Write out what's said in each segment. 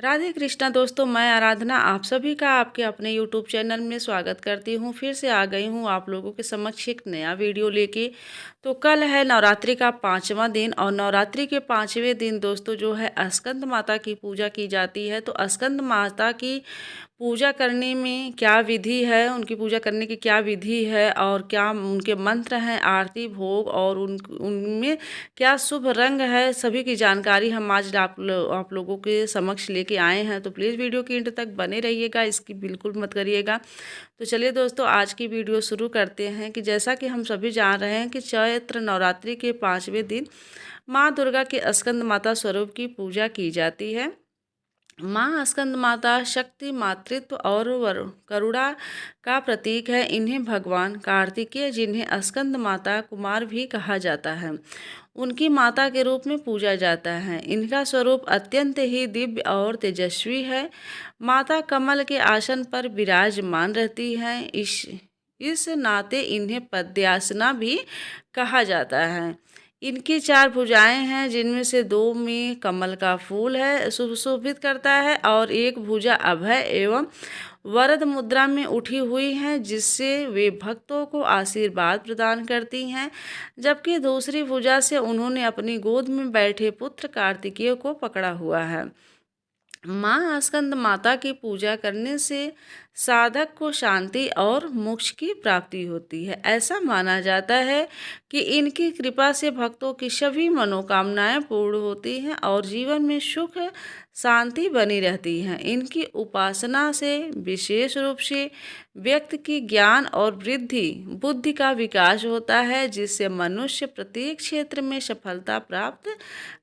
राधे कृष्णा दोस्तों, मैं आराधना आप सभी का आपके अपने यूट्यूब चैनल में स्वागत करती हूँ। फिर से आ गई हूँ आप लोगों के समक्ष एक नया वीडियो लेके। तो कल है नवरात्रि का 5वां दिन और नवरात्रि के 5वें दिन दोस्तों जो है स्कंद माता की पूजा की जाती है। तो स्कंद माता की पूजा करने में क्या विधि है, उनकी पूजा करने की क्या विधि है और क्या उनके मंत्र हैं, आरती भोग और उनमें क्या शुभ रंग है, सभी की जानकारी हम आज आप लोगों के समक्ष लेके आए हैं। तो प्लीज़ वीडियो के एंड तक बने रहिएगा, इसकी बिल्कुल मत करिएगा। तो चलिए दोस्तों, आज की वीडियो शुरू करते हैं। कि जैसा कि हम सभी जान रहे हैं कि चैत्र नवरात्रि के 5वें दिन माँ दुर्गा के स्कंद माता स्वरूप की पूजा की जाती है। माँ स्कंद माता शक्ति, मातृत्व और करुणा का प्रतीक है। इन्हें भगवान कार्तिकेय, जिन्हें स्कंद माता कुमार भी कहा जाता है, उनकी माता के रूप में पूजा जाता है। इनका स्वरूप अत्यंत ही दिव्य और तेजस्वी है। माता कमल के आसन पर विराजमान रहती हैं। इस नाते इन्हें पद्यासना भी कहा जाता है। इनकी 4 भुजाएं हैं, जिनमें से 2 में कमल का फूल है सुशोभित करता है और एक भुजा अभय एवं वरद मुद्रा में उठी हुई हैं, जिससे वे भक्तों को आशीर्वाद प्रदान करती हैं। जबकि दूसरी भुजा से उन्होंने अपनी गोद में बैठे पुत्र कार्तिकेय को पकड़ा हुआ है। माँ स्कंद माता की पूजा करने से साधक को शांति और मोक्ष की प्राप्ति होती है। ऐसा माना जाता है कि इनकी कृपा से भक्तों की सभी मनोकामनाएं पूर्ण होती हैं और जीवन में सुख शांति बनी रहती है। इनकी उपासना से विशेष रूप से व्यक्ति की ज्ञान और बुद्धि का विकास होता है, जिससे मनुष्य प्रत्येक क्षेत्र में सफलता प्राप्त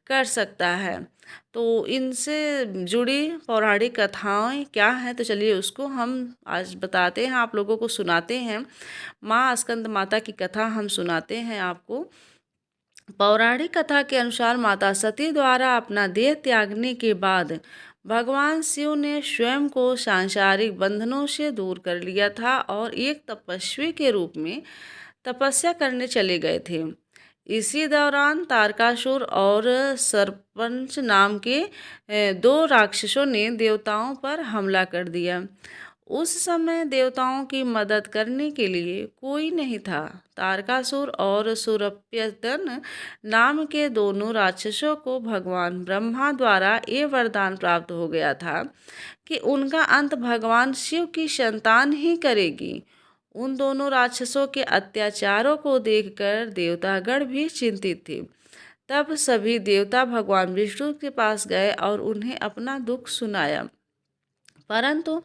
कर सकता है। तो इनसे जुड़ी पौराणिक कथाएं क्या हैं, तो चलिए उसको हम आज बताते हैं, आप लोगों को सुनाते हैं। माँ स्कंद माता की कथा हम सुनाते हैं आपको। पौराणिक कथा के अनुसार माता सती द्वारा अपना देह त्यागने के बाद भगवान शिव ने स्वयं को सांसारिक बंधनों से दूर कर लिया था और एक तपस्वी के रूप में तपस्या करने चले गए थे। इसी दौरान तारकासुर और सरपंच नाम के 2 राक्षसों ने देवताओं पर हमला कर दिया। उस समय देवताओं की मदद करने के लिए कोई नहीं था। तारकासुर और सूरपयतन नाम के दोनों राक्षसों को भगवान ब्रह्मा द्वारा ये वरदान प्राप्त हो गया था कि उनका अंत भगवान शिव की संतान ही करेगी। उन दोनों राक्षसों के अत्याचारों को देखकर देवतागण भी चिंतित थे। तब सभी देवता भगवान विष्णु के पास गए और उन्हें अपना दुख सुनाया, परंतु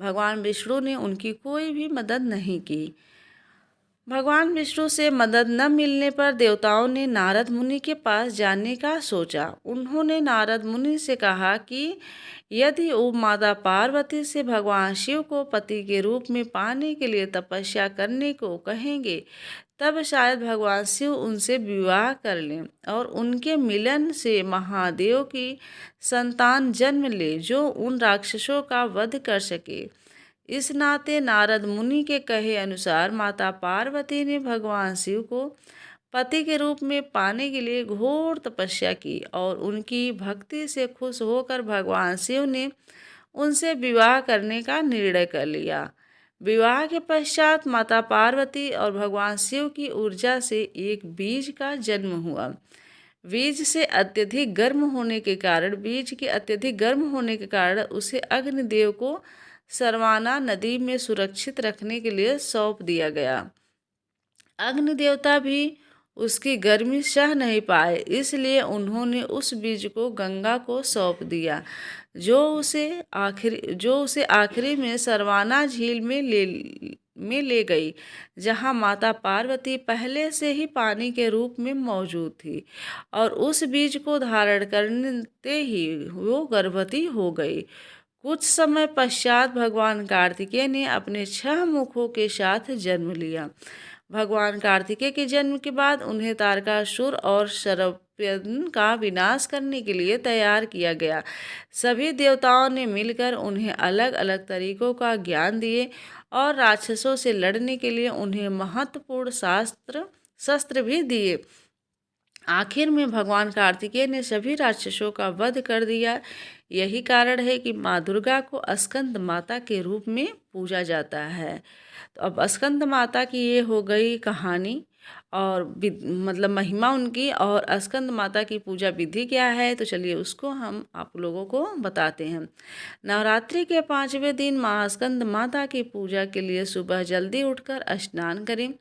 भगवान विष्णु ने उनकी कोई भी मदद नहीं की। भगवान विष्णु से मदद न मिलने पर देवताओं ने नारद मुनि के पास जाने का सोचा। उन्होंने नारद मुनि से कहा कि यदि वो माता पार्वती से भगवान शिव को पति के रूप में पाने के लिए तपस्या करने को कहेंगे, तब शायद भगवान शिव उनसे विवाह कर लें और उनके मिलन से महादेव की संतान जन्म ले, जो उन राक्षसों का वध कर सके। इस नाते नारद मुनि के कहे अनुसार माता पार्वती ने भगवान शिव को पति के रूप में पाने के लिए घोर तपस्या की और उनकी भक्ति से खुश होकर भगवान शिव ने उनसे विवाह करने का निर्णय कर लिया। विवाह के पश्चात माता पार्वती और भगवान शिव की ऊर्जा से एक बीज का जन्म हुआ। बीज के अत्यधिक गर्म होने के कारण उसे अग्निदेव को सरवाना नदी में सुरक्षित रखने के लिए सौंप दिया गया। अग्नि देवता भी उसकी गर्मी सह नहीं पाए, इसलिए उन्होंने उस बीज को गंगा को सौंप दिया, जो उसे आखिरी में सरवाना झील में ले गई, जहां माता पार्वती पहले से ही पानी के रूप में मौजूद थी और उस बीज को धारण करते ही वो गर्भवती हो गई। कुछ समय पश्चात भगवान कार्तिकेय ने अपने 6 मुखों के साथ जन्म लिया। भगवान कार्तिकेय के जन्म के बाद उन्हें तारकासुर और सर्पयन का विनाश करने के लिए तैयार किया गया। सभी देवताओं ने मिलकर उन्हें अलग अलग तरीकों का ज्ञान दिए और राक्षसों से लड़ने के लिए उन्हें महत्वपूर्ण शस्त्र भी दिए। आखिर में भगवान कार्तिकेय ने सभी राक्षसों का वध कर दिया। यही कारण है कि माँ दुर्गा को स्कंद माता के रूप में पूजा जाता है। तो अब स्कंद माता की ये हो गई कहानी और मतलब महिमा उनकी, और स्कंद माता की पूजा विधि क्या है, तो चलिए उसको हम आप लोगों को बताते हैं। नवरात्रि के 5वें दिन माँ स्कंद माता की पूजा के लिए सुबह जल्दी उठकर स्नान करें,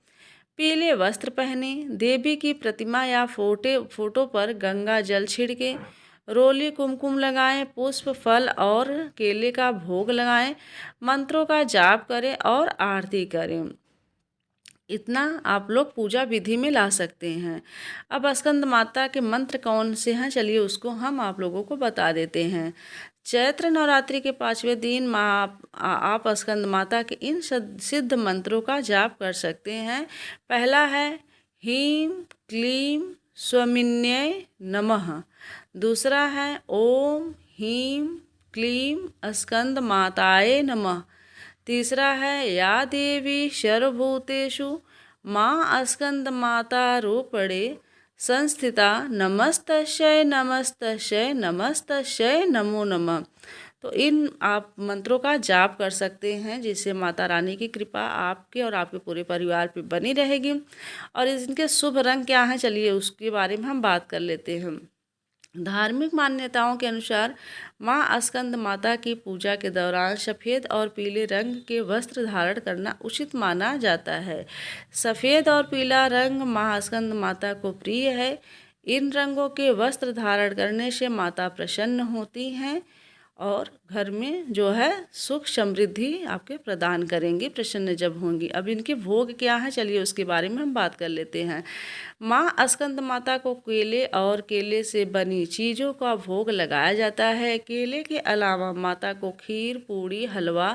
पीले वस्त्र पहने, देवी की प्रतिमा या फोटो पर गंगा जल छिड़के, रोली कुमकुम लगाएं, पुष्प फल और केले का भोग लगाएं, मंत्रों का जाप करें और आरती करें। इतना आप लोग पूजा विधि में ला सकते हैं। अब स्कंद माता के मंत्र कौन से हैं, चलिए उसको हम आप लोगों को बता देते हैं। चैत्र नवरात्रि के 5वें दिन आप स्कंद माता के इन सिद्ध मंत्रों का जाप कर सकते हैं। पहला है ह्रीं क्लीं स्वामिन्यै नमः। दूसरा है ओम ह्रीं क्लीं स्कंद माताये नमः। तीसरा है या देवी सर्वभूतेषु माँ स्कंद माता रूपणे संस्थिता नमस्तस्यै नमस्तस्यै नमस्तस्यै नमो नमः। तो इन आप मंत्रों का जाप कर सकते हैं, जिससे माता रानी की कृपा आपके और आपके पूरे परिवार पे बनी रहेगी। और इनके शुभ रंग क्या हैं, चलिए उसके बारे में हम बात कर लेते हैं। धार्मिक मान्यताओं के अनुसार माँ स्कंद माता की पूजा के दौरान सफ़ेद और पीले रंग के वस्त्र धारण करना उचित माना जाता है। सफ़ेद और पीला रंग माँ स्कंद माता को प्रिय है। इन रंगों के वस्त्र धारण करने से माता प्रसन्न होती हैं और घर में जो है सुख समृद्धि आपके प्रदान करेंगी, प्रसन्न जब होंगी। अब इनके भोग क्या हैं, चलिए उसके बारे में हम बात कर लेते हैं। माँ स्कंद माता को केले और केले से बनी चीज़ों का भोग लगाया जाता है। केले के अलावा माता को खीर, पूड़ी, हलवा,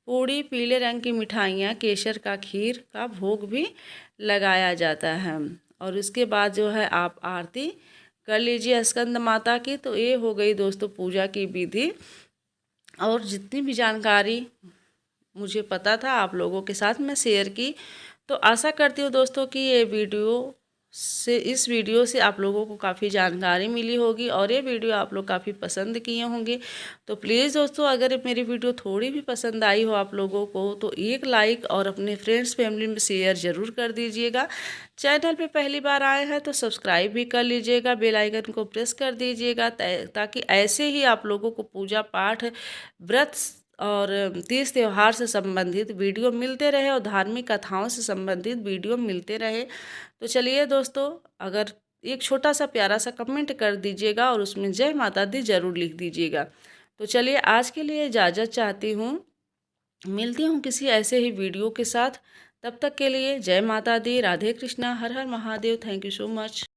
पूड़ी, पीले रंग की मिठाइयाँ, केसर का खीर का भोग भी लगाया जाता है। और उसके बाद जो है आप आरती कर लीजिए स्कंद माता की। तो ये हो गई दोस्तों पूजा की विधि, और जितनी भी जानकारी मुझे पता था आप लोगों के साथ मैं शेयर की। तो आशा करती हूँ दोस्तों कि इस वीडियो से आप लोगों को काफ़ी जानकारी मिली होगी और ये वीडियो आप लोग काफ़ी पसंद किए होंगे। तो प्लीज़ दोस्तों, अगर मेरी वीडियो थोड़ी भी पसंद आई हो आप लोगों को तो एक लाइक और अपने फ्रेंड्स फैमिली में शेयर ज़रूर कर दीजिएगा। चैनल पे पहली बार आए हैं तो सब्सक्राइब भी कर लीजिएगा, बेल आइकन को प्रेस कर दीजिएगा, ताकि ऐसे ही आप लोगों को पूजा पाठ, व्रत और तीज त्यौहार से संबंधित वीडियो मिलते रहे और धार्मिक कथाओं से संबंधित वीडियो मिलते रहे। तो चलिए दोस्तों, अगर एक छोटा सा प्यारा सा कमेंट कर दीजिएगा और उसमें जय माता दी ज़रूर लिख दीजिएगा। तो चलिए आज के लिए इजाज़त चाहती हूँ, मिलती हूँ किसी ऐसे ही वीडियो के साथ। तब तक के लिए जय माता दी, राधे कृष्णा, हर हर Mahadev. Thank you so much.